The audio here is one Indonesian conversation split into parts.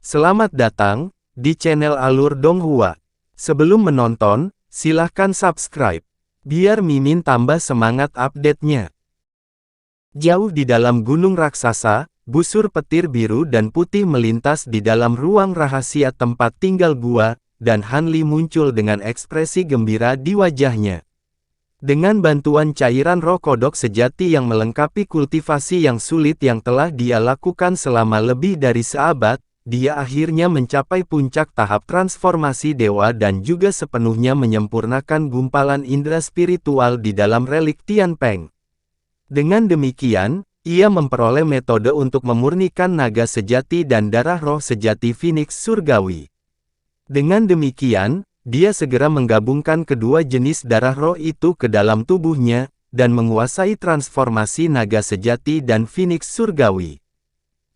Selamat datang di channel Alur Donghua. Sebelum menonton, silahkan subscribe, biar Mimin tambah semangat update-nya. Jauh di dalam gunung raksasa, busur petir biru dan putih melintas di dalam ruang rahasia tempat tinggal gua, dan Han Li muncul dengan ekspresi gembira di wajahnya. Dengan bantuan cairan roh kodok sejati yang melengkapi kultivasi yang sulit yang telah dia lakukan selama lebih dari seabad, dia akhirnya mencapai puncak tahap transformasi dewa dan juga sepenuhnya menyempurnakan gumpalan indera spiritual di dalam relik Tianpeng. Dengan demikian, ia memperoleh metode untuk memurnikan naga sejati dan darah roh sejati Phoenix Surgawi. Dengan demikian, dia segera menggabungkan kedua jenis darah roh itu ke dalam tubuhnya, dan menguasai transformasi naga sejati dan Phoenix Surgawi.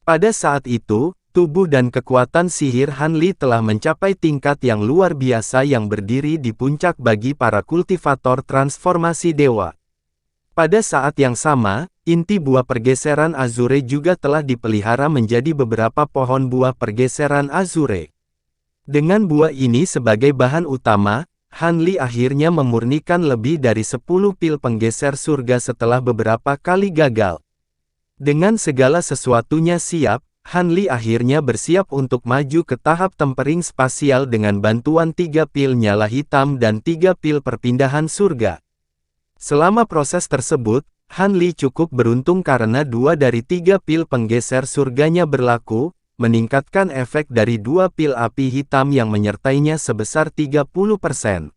Pada saat itu, tubuh dan kekuatan sihir Han Li telah mencapai tingkat yang luar biasa yang berdiri di puncak bagi para kultivator transformasi dewa. Pada saat yang sama, inti buah pergeseran Azure juga telah dipelihara menjadi beberapa pohon buah pergeseran Azure. Dengan buah ini sebagai bahan utama, Han Li akhirnya memurnikan lebih dari 10 pil penggeser surga setelah beberapa kali gagal. Dengan segala sesuatunya siap, Han Li akhirnya bersiap untuk maju ke tahap tempering spasial dengan bantuan 3 pil nyala hitam dan 3 pil perpindahan surga. Selama proses tersebut, Han Li cukup beruntung karena 2 dari 3 pil penggeser surganya berlaku, meningkatkan efek dari 2 pil api hitam yang menyertainya sebesar 30%.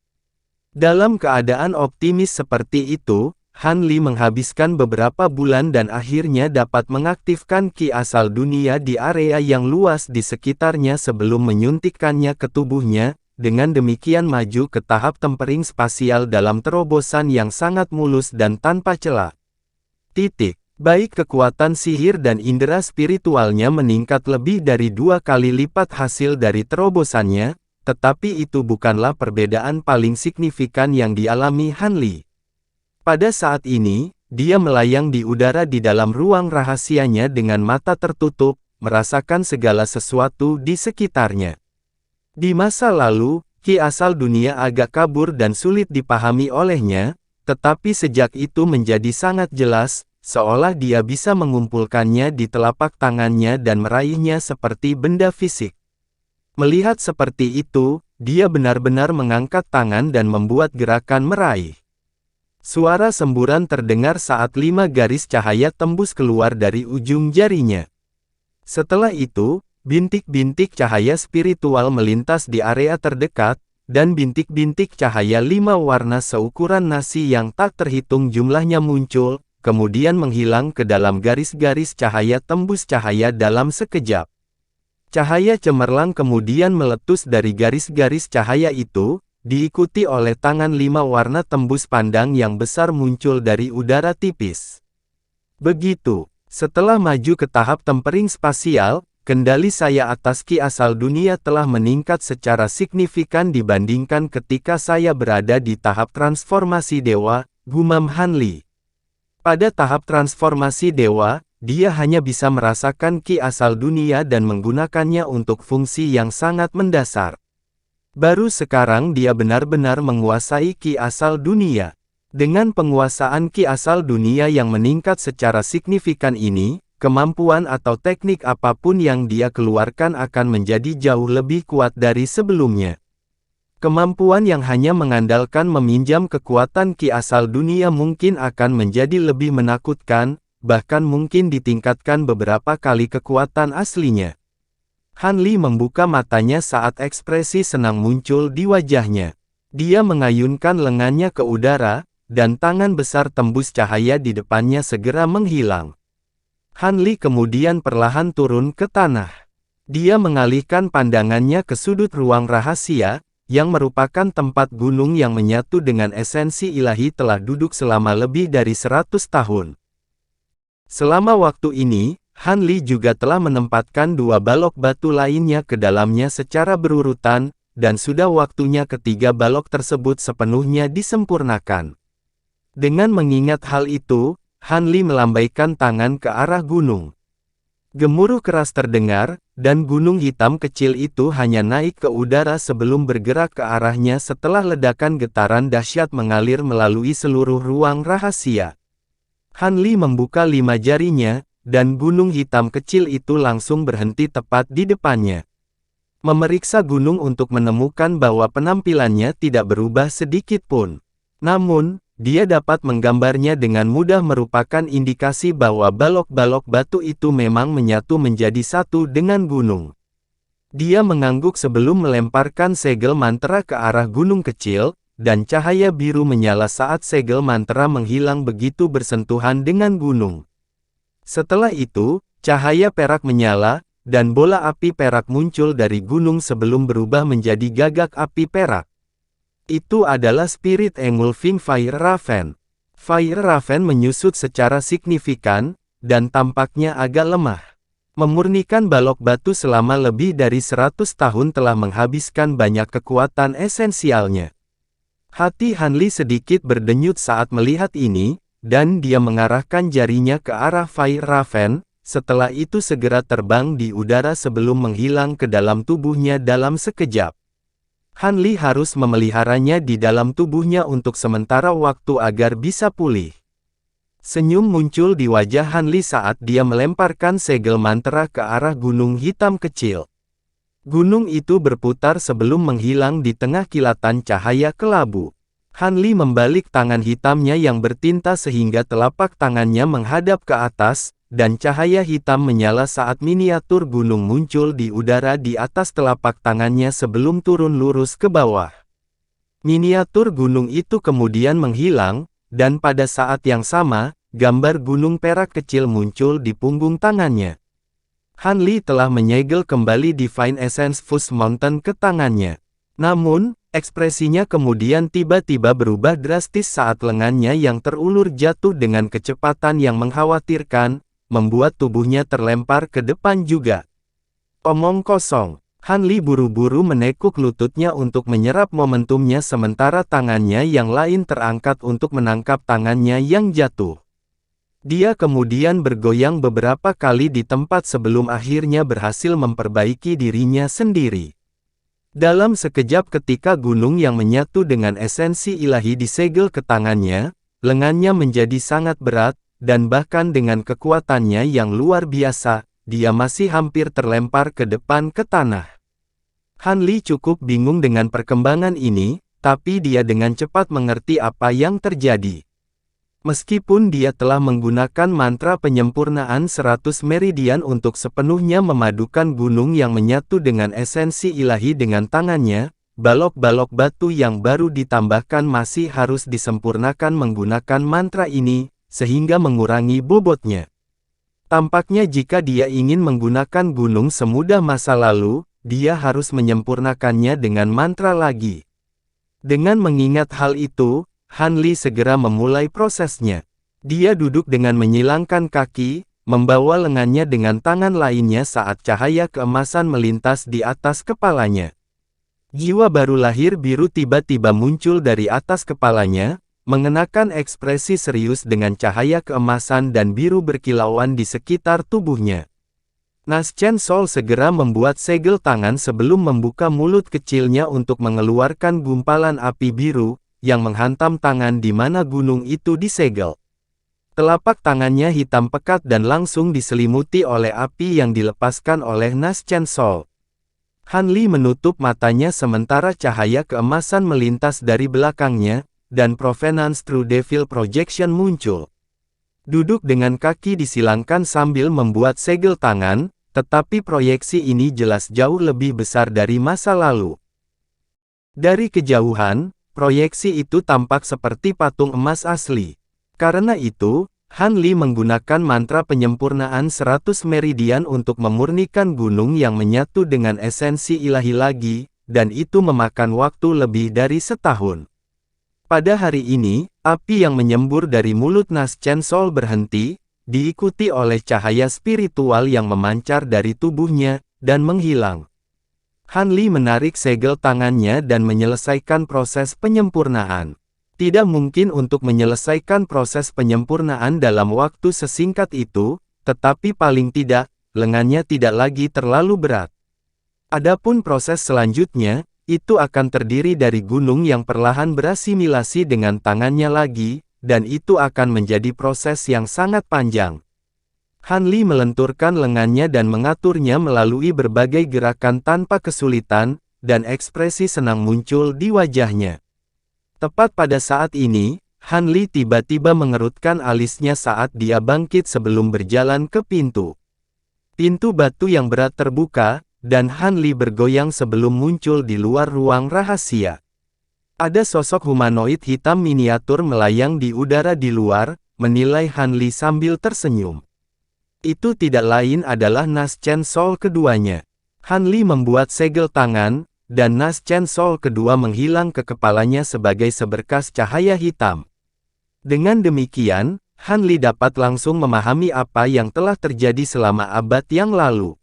Dalam keadaan optimis seperti itu, Han Li menghabiskan beberapa bulan dan akhirnya dapat mengaktifkan ki asal dunia di area yang luas di sekitarnya sebelum menyuntikkannya ke tubuhnya, dengan demikian maju ke tahap tempering spasial dalam terobosan yang sangat mulus dan tanpa celah. Baik kekuatan sihir dan indera spiritualnya meningkat lebih dari 2 kali lipat hasil dari terobosannya, tetapi itu bukanlah perbedaan paling signifikan yang dialami Han Li. Pada saat ini, dia melayang di udara di dalam ruang rahasianya dengan mata tertutup, merasakan segala sesuatu di sekitarnya. Di masa lalu, ki asal dunia agak kabur dan sulit dipahami olehnya, tetapi sejak itu menjadi sangat jelas, seolah dia bisa mengumpulkannya di telapak tangannya dan meraihnya seperti benda fisik. Melihat seperti itu, dia benar-benar mengangkat tangan dan membuat gerakan meraih. Suara semburan terdengar saat 5 garis cahaya tembus keluar dari ujung jarinya. Setelah itu, bintik-bintik cahaya spiritual melintas di area terdekat, dan bintik-bintik cahaya 5 warna seukuran nasi yang tak terhitung jumlahnya muncul, kemudian menghilang ke dalam garis-garis cahaya tembus cahaya dalam sekejap. Cahaya cemerlang kemudian meletus dari garis-garis cahaya itu, diikuti oleh tangan 5 warna tembus pandang yang besar muncul dari udara tipis. Begitu, setelah maju ke tahap tempering spasial, kendali saya atas ki asal dunia telah meningkat secara signifikan dibandingkan ketika saya berada di tahap transformasi dewa, gumam Han Li. Pada tahap transformasi dewa, dia hanya bisa merasakan ki asal dunia dan menggunakannya untuk fungsi yang sangat mendasar. Baru sekarang dia benar-benar menguasai ki asal dunia. Dengan penguasaan ki asal dunia yang meningkat secara signifikan ini, kemampuan atau teknik apapun yang dia keluarkan akan menjadi jauh lebih kuat dari sebelumnya. Kemampuan yang hanya mengandalkan meminjam kekuatan ki asal dunia mungkin akan menjadi lebih menakutkan, bahkan mungkin ditingkatkan beberapa kali kekuatan aslinya. Han Li membuka matanya saat ekspresi senang muncul di wajahnya. Dia mengayunkan lengannya ke udara, dan tangan besar tembus cahaya di depannya segera menghilang. Han Li kemudian perlahan turun ke tanah. Dia mengalihkan pandangannya ke sudut ruang rahasia, yang merupakan tempat gunung yang menyatu dengan esensi ilahi telah duduk selama lebih dari 100 tahun. Selama waktu ini, Han Li juga telah menempatkan 2 balok batu lainnya ke dalamnya secara berurutan, dan sudah waktunya ketiga balok tersebut sepenuhnya disempurnakan. Dengan mengingat hal itu, Han Li melambaikan tangan ke arah gunung. Gemuruh keras terdengar, dan gunung hitam kecil itu hanya naik ke udara sebelum bergerak ke arahnya setelah ledakan getaran dahsyat mengalir melalui seluruh ruang rahasia. Han Li membuka 5 jarinya, dan gunung hitam kecil itu langsung berhenti tepat di depannya. Memeriksa gunung untuk menemukan bahwa penampilannya tidak berubah sedikit pun. Namun, dia dapat menggambarnya dengan mudah merupakan indikasi bahwa balok-balok batu itu memang menyatu menjadi satu dengan gunung. Dia mengangguk sebelum melemparkan segel mantra ke arah gunung kecil, dan cahaya biru menyala saat segel mantra menghilang begitu bersentuhan dengan gunung. Setelah itu, cahaya perak menyala, dan bola api perak muncul dari gunung sebelum berubah menjadi gagak api perak. Itu adalah Spirit Engulfing Fire Raven. Fire Raven menyusut secara signifikan, dan tampaknya agak lemah. Memurnikan balok batu selama lebih dari 100 tahun telah menghabiskan banyak kekuatan esensialnya. Hati Han Li sedikit berdenyut saat melihat ini, dan dia mengarahkan jarinya ke arah Fire Raven, setelah itu segera terbang di udara sebelum menghilang ke dalam tubuhnya dalam sekejap. Han Li harus memeliharanya di dalam tubuhnya untuk sementara waktu agar bisa pulih. Senyum muncul di wajah Han Li saat dia melemparkan segel mantra ke arah gunung hitam kecil. Gunung itu berputar sebelum menghilang di tengah kilatan cahaya kelabu. Han Li membalik tangan hitamnya yang bertinta sehingga telapak tangannya menghadap ke atas, dan cahaya hitam menyala saat miniatur gunung muncul di udara di atas telapak tangannya sebelum turun lurus ke bawah. Miniatur gunung itu kemudian menghilang, dan pada saat yang sama, gambar gunung perak kecil muncul di punggung tangannya. Han Li telah menyegel kembali Divine Essence Fuse Mountain ke tangannya. Namun, ekspresinya kemudian tiba-tiba berubah drastis saat lengannya yang terulur jatuh dengan kecepatan yang mengkhawatirkan, membuat tubuhnya terlempar ke depan juga. Omong kosong. Han Li buru-buru menekuk lututnya untuk menyerap momentumnya sementara tangannya yang lain terangkat untuk menangkap tangannya yang jatuh. Dia kemudian bergoyang beberapa kali di tempat sebelum akhirnya berhasil memperbaiki dirinya sendiri. Dalam sekejap ketika gunung yang menyatu dengan esensi ilahi disegel ke tangannya, lengannya menjadi sangat berat, dan bahkan dengan kekuatannya yang luar biasa, dia masih hampir terlempar ke depan ke tanah. Han Li cukup bingung dengan perkembangan ini, tapi dia dengan cepat mengerti apa yang terjadi. Meskipun dia telah menggunakan mantra penyempurnaan 100 meridian untuk sepenuhnya memadukan gunung yang menyatu dengan esensi ilahi dengan tangannya, balok-balok batu yang baru ditambahkan masih harus disempurnakan menggunakan mantra ini, sehingga mengurangi bobotnya. Tampaknya jika dia ingin menggunakan gunung semudah masa lalu, dia harus menyempurnakannya dengan mantra lagi. Dengan mengingat hal itu, Han Li segera memulai prosesnya. Dia duduk dengan menyilangkan kaki, membawa lengannya dengan tangan lainnya saat cahaya keemasan melintas di atas kepalanya. Jiwa baru lahir biru tiba-tiba muncul dari atas kepalanya, mengenakan ekspresi serius dengan cahaya keemasan dan biru berkilauan di sekitar tubuhnya. Naschen Sol segera membuat segel tangan sebelum membuka mulut kecilnya untuk mengeluarkan gumpalan api biru, yang menghantam tangan di mana gunung itu disegel. Telapak tangannya hitam pekat dan langsung diselimuti oleh api yang dilepaskan oleh Naschen Sol. Han Li menutup matanya sementara cahaya keemasan melintas dari belakangnya, dan Provenance True Devil Projection muncul. Duduk dengan kaki disilangkan sambil membuat segel tangan, tetapi proyeksi ini jelas jauh lebih besar dari masa lalu. Dari kejauhan, proyeksi itu tampak seperti patung emas asli. Karena itu, Han Li menggunakan mantra penyempurnaan 100 meridian untuk memurnikan gunung yang menyatu dengan esensi ilahi lagi, dan itu memakan waktu lebih dari setahun. Pada hari ini, api yang menyembur dari mulut Naschen Sol berhenti, diikuti oleh cahaya spiritual yang memancar dari tubuhnya, dan menghilang. Han Li menarik segel tangannya dan menyelesaikan proses penyempurnaan. Tidak mungkin untuk menyelesaikan proses penyempurnaan dalam waktu sesingkat itu, tetapi paling tidak, lengannya tidak lagi terlalu berat. Adapun proses selanjutnya, itu akan terdiri dari gunung yang perlahan berasimilasi dengan tangannya lagi, dan itu akan menjadi proses yang sangat panjang. Han Li melenturkan lengannya dan mengaturnya melalui berbagai gerakan tanpa kesulitan, dan ekspresi senang muncul di wajahnya. Tepat pada saat ini, Han Li tiba-tiba mengerutkan alisnya saat dia bangkit sebelum berjalan ke pintu. Pintu batu yang berat terbuka, dan Han Li bergoyang sebelum muncul di luar ruang rahasia. Ada sosok humanoid hitam miniatur melayang di udara di luar, menilai Han Li sambil tersenyum. Itu tidak lain adalah Nas Chen Sol keduanya. Han Li membuat segel tangan, dan Nas Chen Sol kedua menghilang ke kepalanya sebagai seberkas cahaya hitam. Dengan demikian, Han Li dapat langsung memahami apa yang telah terjadi selama abad yang lalu.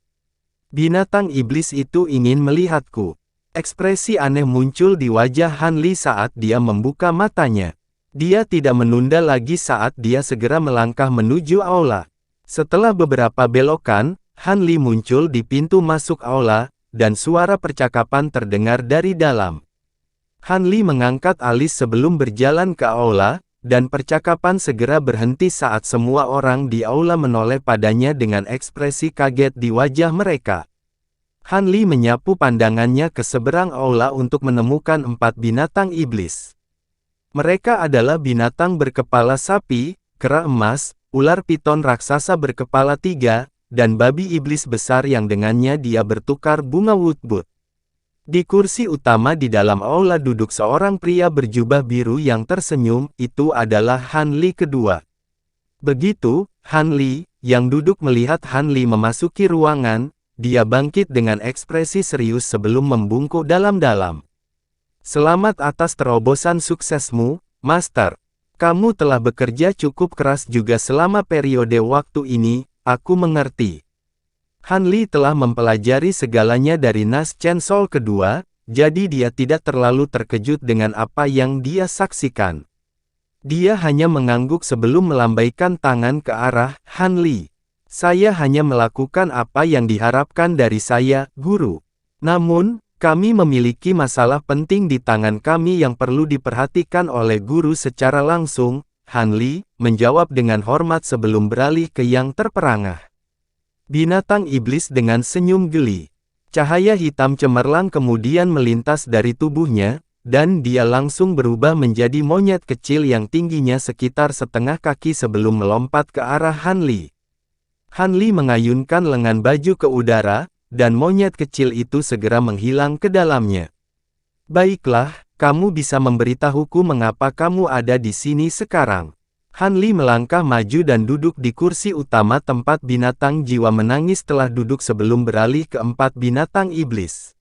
Binatang iblis itu ingin melihatku. Ekspresi aneh muncul di wajah Han Li saat dia membuka matanya. Dia tidak menunda lagi saat dia segera melangkah menuju aula. Setelah beberapa belokan, Han Li muncul di pintu masuk aula, dan suara percakapan terdengar dari dalam. Han Li mengangkat alis sebelum berjalan ke aula, dan percakapan segera berhenti saat semua orang di aula menoleh padanya dengan ekspresi kaget di wajah mereka. Han Li menyapu pandangannya ke seberang aula untuk menemukan 4 binatang iblis. Mereka adalah binatang berkepala sapi, kera emas, ular piton raksasa berkepala 3, dan babi iblis besar yang dengannya dia bertukar bunga woodbud. Di kursi utama di dalam aula duduk seorang pria berjubah biru yang tersenyum, itu adalah Han Li kedua. Begitu, Han Li, yang duduk melihat Han Li memasuki ruangan, dia bangkit dengan ekspresi serius sebelum membungkuk dalam-dalam. Selamat atas terobosan suksesmu, Master. Kamu telah bekerja cukup keras juga selama periode waktu ini, aku mengerti. Han Li telah mempelajari segalanya dari Nas Chen Sol kedua, jadi dia tidak terlalu terkejut dengan apa yang dia saksikan. Dia hanya mengangguk sebelum melambaikan tangan ke arah Han Li. Saya hanya melakukan apa yang diharapkan dari saya, Guru. Namun, kami memiliki masalah penting di tangan kami yang perlu diperhatikan oleh Guru secara langsung, Han Li menjawab dengan hormat sebelum beralih ke yang terperangah. Binatang iblis dengan senyum geli. Cahaya hitam cemerlang kemudian melintas dari tubuhnya, dan dia langsung berubah menjadi monyet kecil yang tingginya sekitar setengah kaki sebelum melompat ke arah Han Li. Han Li mengayunkan lengan baju ke udara, dan monyet kecil itu segera menghilang ke dalamnya. Baiklah, kamu bisa memberitahuku mengapa kamu ada di sini sekarang. Han Li melangkah maju dan duduk di kursi utama tempat binatang jiwa menangis telah duduk sebelum beralih ke 4 binatang iblis.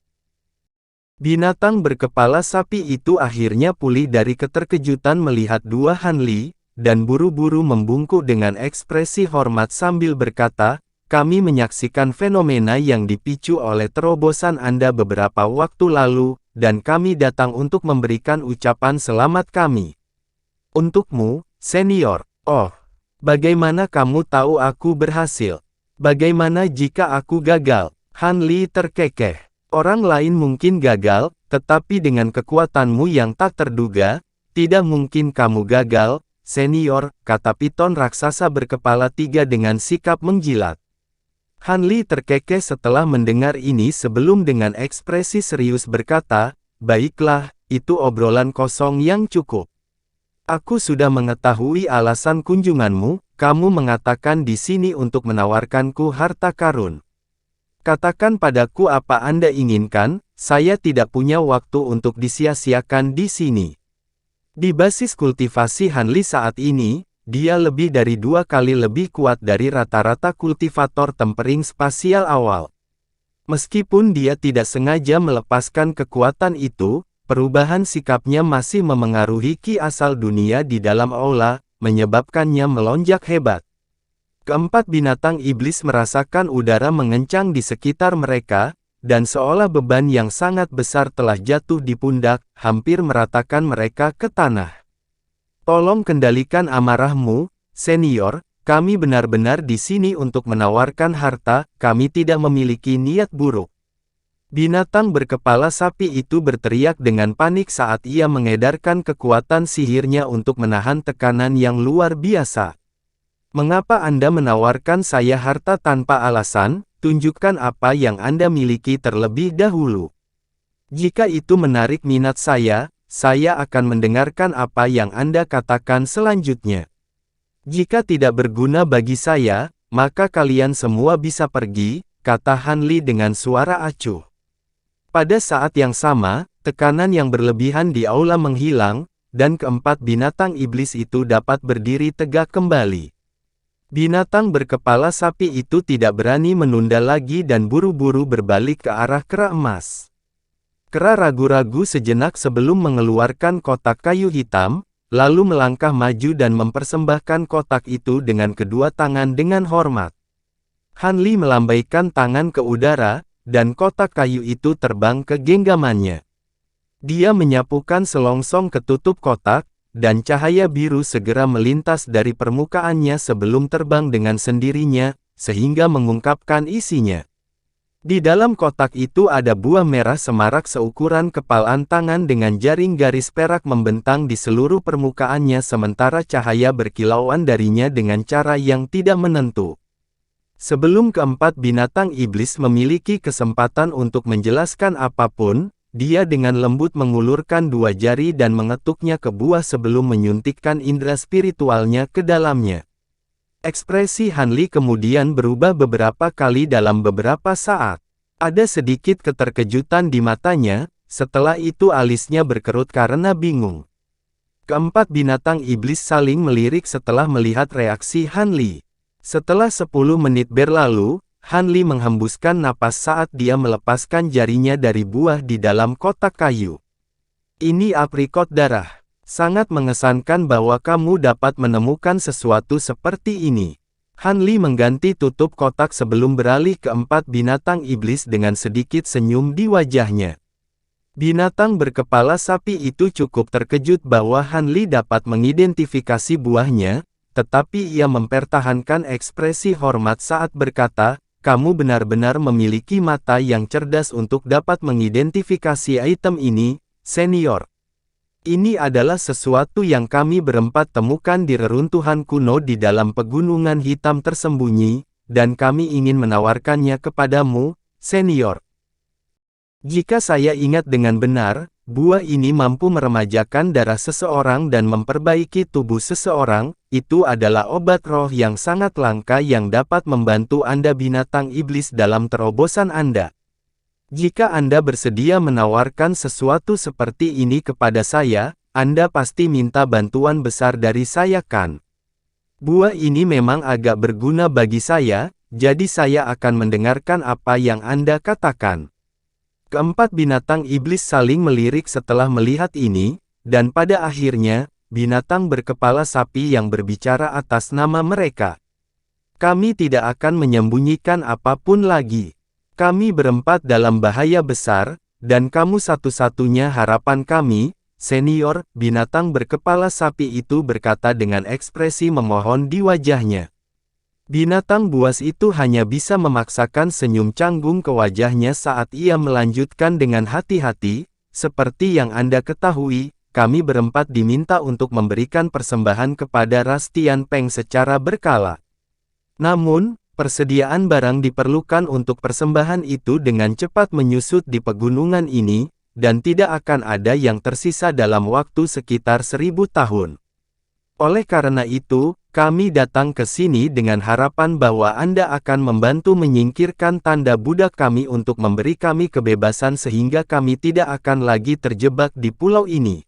Binatang berkepala sapi itu akhirnya pulih dari keterkejutan melihat dua Han Li, dan buru-buru membungkuk dengan ekspresi hormat sambil berkata, kami menyaksikan fenomena yang dipicu oleh terobosan Anda beberapa waktu lalu, dan kami datang untuk memberikan ucapan selamat kami. Untukmu, Senior. Oh, bagaimana kamu tahu aku berhasil? Bagaimana jika aku gagal? Han Li terkekeh. Orang lain mungkin gagal, tetapi dengan kekuatanmu yang tak terduga, tidak mungkin kamu gagal, Senior, kata piton raksasa berkepala 3 dengan sikap menjilat. Han Li terkekeh setelah mendengar ini sebelum dengan ekspresi serius berkata, baiklah, itu obrolan kosong yang cukup. Aku sudah mengetahui alasan kunjunganmu, kamu mengatakan di sini untuk menawarkanku harta karun. Katakan padaku apa Anda inginkan, saya tidak punya waktu untuk disia-siakan di sini. Di basis kultivasi Han Li saat ini, dia lebih dari 2 kali lebih kuat dari rata-rata kultivator tempering spasial awal. Meskipun dia tidak sengaja melepaskan kekuatan itu, perubahan sikapnya masih memengaruhi ki asal dunia di dalam aula, menyebabkannya melonjak hebat. Keempat binatang iblis merasakan udara mengencang di sekitar mereka, dan seolah beban yang sangat besar telah jatuh di pundak, hampir meratakan mereka ke tanah. Tolong kendalikan amarahmu, Senior, kami benar-benar di sini untuk menawarkan harta, kami tidak memiliki niat buruk. Binatang berkepala sapi itu berteriak dengan panik saat ia mengedarkan kekuatan sihirnya untuk menahan tekanan yang luar biasa. Mengapa Anda menawarkan saya harta tanpa alasan? Tunjukkan apa yang Anda miliki terlebih dahulu. Jika itu menarik minat saya akan mendengarkan apa yang Anda katakan selanjutnya. Jika tidak berguna bagi saya, maka kalian semua bisa pergi, kata Han Li dengan suara acuh. Pada saat yang sama, tekanan yang berlebihan di aula menghilang, dan keempat binatang iblis itu dapat berdiri tegak kembali. Binatang berkepala sapi itu tidak berani menunda lagi dan buru-buru berbalik ke arah kera emas. Kera ragu-ragu sejenak sebelum mengeluarkan kotak kayu hitam, lalu melangkah maju dan mempersembahkan kotak itu dengan kedua tangan dengan hormat. Han Li melambaikan tangan ke udara, dan kotak kayu itu terbang ke genggamannya. Dia menyapukan selongsong ketutup kotak, dan cahaya biru segera melintas dari permukaannya sebelum terbang dengan sendirinya, sehingga mengungkapkan isinya. Di dalam kotak itu ada buah merah semarak seukuran kepalan tangan dengan jaring garis perak membentang di seluruh permukaannya sementara cahaya berkilauan darinya dengan cara yang tidak menentu. Sebelum keempat binatang iblis memiliki kesempatan untuk menjelaskan apapun, dia dengan lembut mengulurkan dua jari dan mengetuknya ke buah sebelum menyuntikkan indera spiritualnya ke dalamnya. Ekspresi Han Li kemudian berubah beberapa kali dalam beberapa saat. Ada sedikit keterkejutan di matanya, setelah itu alisnya berkerut karena bingung. Keempat binatang iblis saling melirik setelah melihat reaksi Han Li. Setelah 10 menit berlalu, Han Li menghembuskan napas saat dia melepaskan jarinya dari buah di dalam kotak kayu. Ini aprikot darah. Sangat mengesankan bahwa kamu dapat menemukan sesuatu seperti ini. Han Li mengganti tutup kotak sebelum beralih ke empat binatang iblis dengan sedikit senyum di wajahnya. Binatang berkepala sapi itu cukup terkejut bahwa Han Li dapat mengidentifikasi buahnya, tetapi ia mempertahankan ekspresi hormat saat berkata, kamu benar-benar memiliki mata yang cerdas untuk dapat mengidentifikasi item ini, senior. Ini adalah sesuatu yang kami berempat temukan di reruntuhan kuno di dalam pegunungan hitam tersembunyi, dan kami ingin menawarkannya kepadamu, senior. Jika saya ingat dengan benar, buah ini mampu meremajakan darah seseorang dan memperbaiki tubuh seseorang, itu adalah obat roh yang sangat langka yang dapat membantu Anda binatang iblis dalam terobosan Anda. Jika Anda bersedia menawarkan sesuatu seperti ini kepada saya, Anda pasti minta bantuan besar dari saya kan? Buah ini memang agak berguna bagi saya, jadi saya akan mendengarkan apa yang Anda katakan. Keempat binatang iblis saling melirik setelah melihat ini, dan pada akhirnya, binatang berkepala sapi yang berbicara atas nama mereka. Kami tidak akan menyembunyikan apapun lagi. Kami berempat dalam bahaya besar, dan kamu satu-satunya harapan kami, senior. Binatang berkepala sapi itu berkata dengan ekspresi memohon di wajahnya. Binatang buas itu hanya bisa memaksakan senyum canggung ke wajahnya saat ia melanjutkan dengan hati-hati, seperti yang Anda ketahui, kami berempat diminta untuk memberikan persembahan kepada Rastian Peng secara berkala. Namun, persediaan barang diperlukan untuk persembahan itu dengan cepat menyusut di pegunungan ini, dan tidak akan ada yang tersisa dalam waktu sekitar 1000 tahun. Oleh karena itu, kami datang ke sini dengan harapan bahwa Anda akan membantu menyingkirkan tanda budak kami untuk memberi kami kebebasan sehingga kami tidak akan lagi terjebak di pulau ini.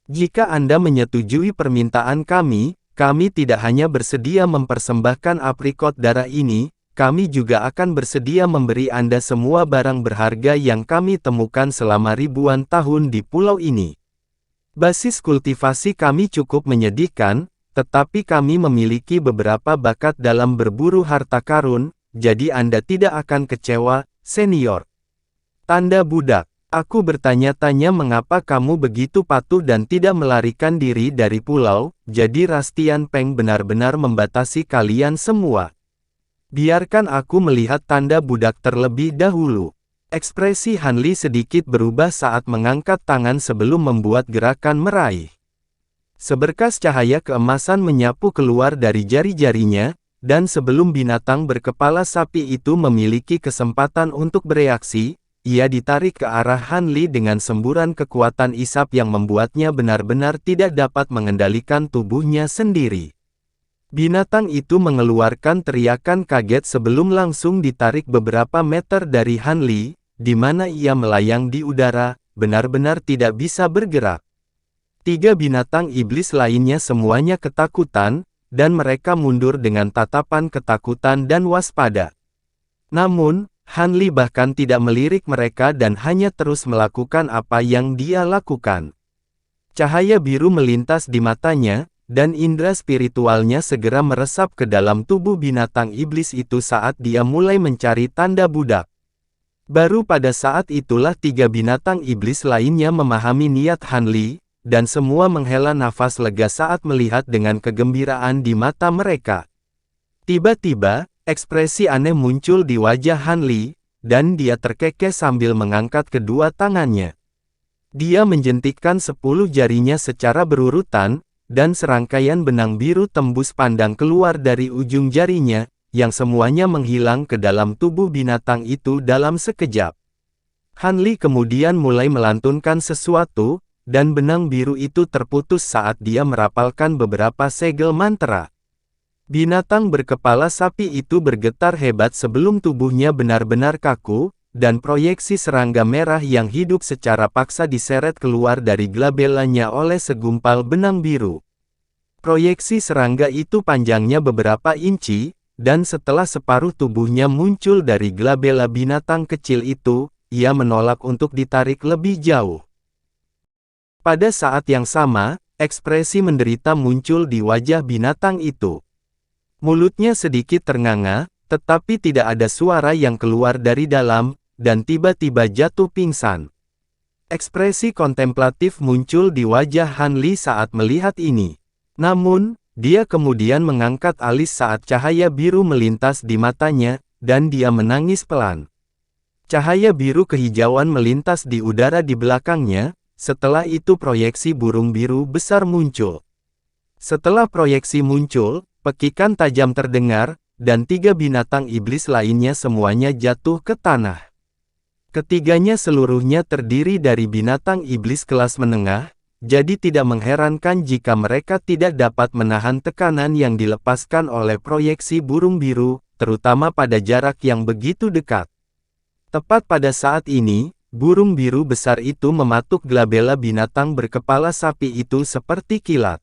Jika Anda menyetujui permintaan kami tidak hanya bersedia mempersembahkan aprikot darah ini, kami juga akan bersedia memberi Anda semua barang berharga yang kami temukan selama ribuan tahun di pulau ini. Basis kultivasi kami cukup menyedihkan, tetapi kami memiliki beberapa bakat dalam berburu harta karun, jadi Anda tidak akan kecewa, senior. Tanda budak. Aku bertanya-tanya mengapa kamu begitu patuh dan tidak melarikan diri dari pulau, jadi Rastian Peng benar-benar membatasi kalian semua. Biarkan aku melihat tanda budak terlebih dahulu. Ekspresi Han Li sedikit berubah saat mengangkat tangan sebelum membuat gerakan meraih. Seberkas cahaya keemasan menyapu keluar dari jari-jarinya, dan sebelum binatang berkepala sapi itu memiliki kesempatan untuk bereaksi, ia ditarik ke arah Han Li dengan semburan kekuatan isap yang membuatnya benar-benar tidak dapat mengendalikan tubuhnya sendiri. Binatang itu mengeluarkan teriakan kaget sebelum langsung ditarik beberapa meter dari Han Li, di mana ia melayang di udara, benar-benar tidak bisa bergerak. 3 binatang iblis lainnya semuanya ketakutan, dan mereka mundur dengan tatapan ketakutan dan waspada. Namun, Han Li bahkan tidak melirik mereka dan hanya terus melakukan apa yang dia lakukan. Cahaya biru melintas di matanya, dan indera spiritualnya segera meresap ke dalam tubuh binatang iblis itu saat dia mulai mencari tanda budak. Baru pada saat itulah 3 binatang iblis lainnya memahami niat Han Li, dan semua menghela nafas lega saat melihat dengan kegembiraan di mata mereka. Tiba-tiba, ekspresi aneh muncul di wajah Han Li, dan dia terkekeh sambil mengangkat kedua tangannya. Dia menjentikkan 10 jarinya secara berurutan, dan serangkaian benang biru tembus pandang keluar dari ujung jarinya, yang semuanya menghilang ke dalam tubuh binatang itu dalam sekejap. Han Li kemudian mulai melantunkan sesuatu, dan benang biru itu terputus saat dia merapalkan beberapa segel mantra. Binatang berkepala sapi itu bergetar hebat sebelum tubuhnya benar-benar kaku, dan proyeksi serangga merah yang hidup secara paksa diseret keluar dari glabellanya oleh segumpal benang biru. Proyeksi serangga itu panjangnya beberapa inci, dan setelah separuh tubuhnya muncul dari glabella binatang kecil itu, ia menolak untuk ditarik lebih jauh. Pada saat yang sama, ekspresi menderita muncul di wajah binatang itu. Mulutnya sedikit ternganga, tetapi tidak ada suara yang keluar dari dalam, dan tiba-tiba jatuh pingsan. Ekspresi kontemplatif muncul di wajah Han Li saat melihat ini. Namun, dia kemudian mengangkat alis saat cahaya biru melintas di matanya, dan dia menangis pelan. Cahaya biru kehijauan melintas di udara di belakangnya. Setelah itu proyeksi burung biru besar muncul. Setelah proyeksi muncul, pekikan tajam terdengar, dan 3 binatang iblis lainnya semuanya jatuh ke tanah. Ketiganya seluruhnya terdiri dari binatang iblis kelas menengah, jadi tidak mengherankan jika mereka tidak dapat menahan tekanan yang dilepaskan oleh proyeksi burung biru, terutama pada jarak yang begitu dekat. Tepat pada saat ini, burung biru besar itu mematuk glabella binatang berkepala sapi itu seperti kilat.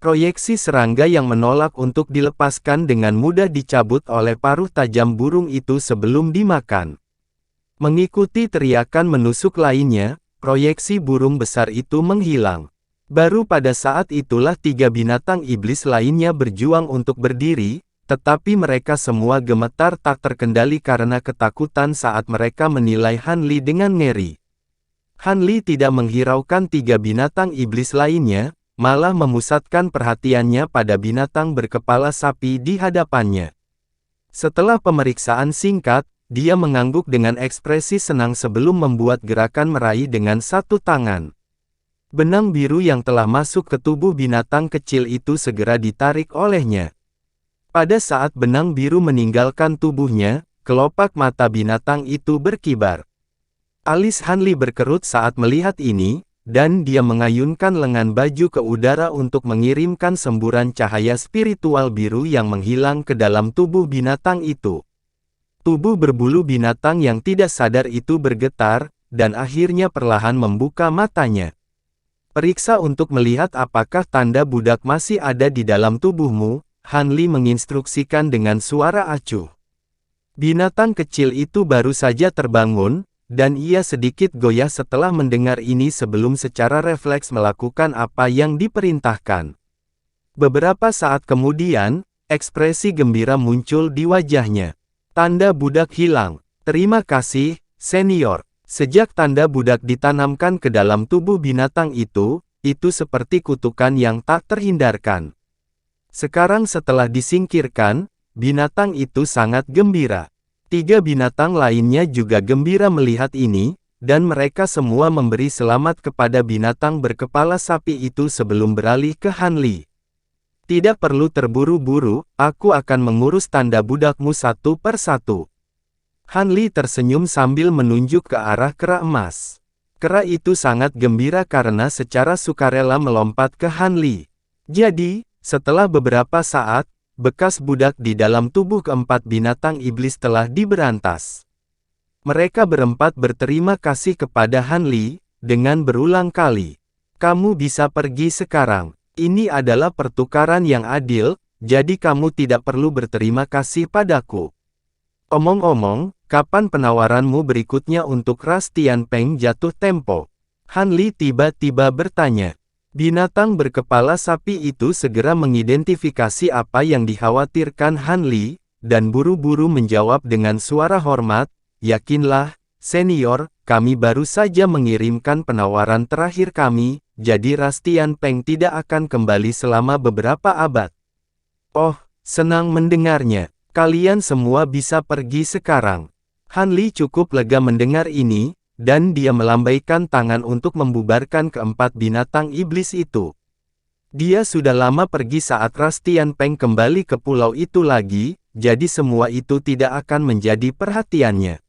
Proyeksi serangga yang menolak untuk dilepaskan dengan mudah dicabut oleh paruh tajam burung itu sebelum dimakan. Mengikuti teriakan menusuk lainnya, proyeksi burung besar itu menghilang. Baru pada saat itulah 3 binatang iblis lainnya berjuang untuk berdiri, tetapi mereka semua gemetar tak terkendali karena ketakutan saat mereka menilai Han Li dengan ngeri. Han Li tidak menghiraukan 3 binatang iblis lainnya, malah memusatkan perhatiannya pada binatang berkepala sapi di hadapannya. Setelah pemeriksaan singkat, dia mengangguk dengan ekspresi senang sebelum membuat gerakan meraih dengan satu tangan. Benang biru yang telah masuk ke tubuh binatang kecil itu segera ditarik olehnya. Pada saat benang biru meninggalkan tubuhnya, kelopak mata binatang itu berkibar. Alis Han Li berkerut saat melihat ini, dan dia mengayunkan lengan baju ke udara untuk mengirimkan semburan cahaya spiritual biru yang menghilang ke dalam tubuh binatang itu. Tubuh berbulu binatang yang tidak sadar itu bergetar, dan akhirnya perlahan membuka matanya. Periksa untuk melihat apakah tanda budak masih ada di dalam tubuhmu, Han Li menginstruksikan dengan suara acuh. Binatang kecil itu baru saja terbangun, dan ia sedikit goyah setelah mendengar ini sebelum secara refleks melakukan apa yang diperintahkan. Beberapa saat kemudian, ekspresi gembira muncul di wajahnya. Tanda budak hilang. Terima kasih, senior. Sejak tanda budak ditanamkan ke dalam tubuh binatang itu seperti kutukan yang tak terhindarkan. Sekarang setelah disingkirkan, binatang itu sangat gembira. 3 binatang lainnya juga gembira melihat ini, dan mereka semua memberi selamat kepada binatang berkepala sapi itu sebelum beralih ke Han Li. Tidak perlu terburu-buru, aku akan mengurus tanda budakmu satu per satu. Han Li tersenyum sambil menunjuk ke arah kera emas. Kera itu sangat gembira karena secara sukarela melompat ke Han Li. Jadi, setelah beberapa saat, bekas budak di dalam tubuh keempat binatang iblis telah diberantas. Mereka berempat berterima kasih kepada Han Li, dengan berulang kali. Kamu bisa pergi sekarang. Ini adalah pertukaran yang adil, jadi kamu tidak perlu berterima kasih padaku. Omong-omong, kapan penawaranmu berikutnya untuk ras Tianpeng jatuh tempo? Han Li tiba-tiba bertanya. Binatang berkepala sapi itu segera mengidentifikasi apa yang dikhawatirkan Han Li, dan buru-buru menjawab dengan suara hormat, yakinlah, senior, kami baru saja mengirimkan penawaran terakhir kami, jadi ras Tianpeng tidak akan kembali selama beberapa abad. Oh, senang mendengarnya. Kalian semua bisa pergi sekarang. Han Li cukup lega mendengar ini, dan dia melambaikan tangan untuk membubarkan keempat binatang iblis itu. Dia sudah lama pergi saat ras Tianpeng kembali ke pulau itu lagi, jadi semua itu tidak akan menjadi perhatiannya.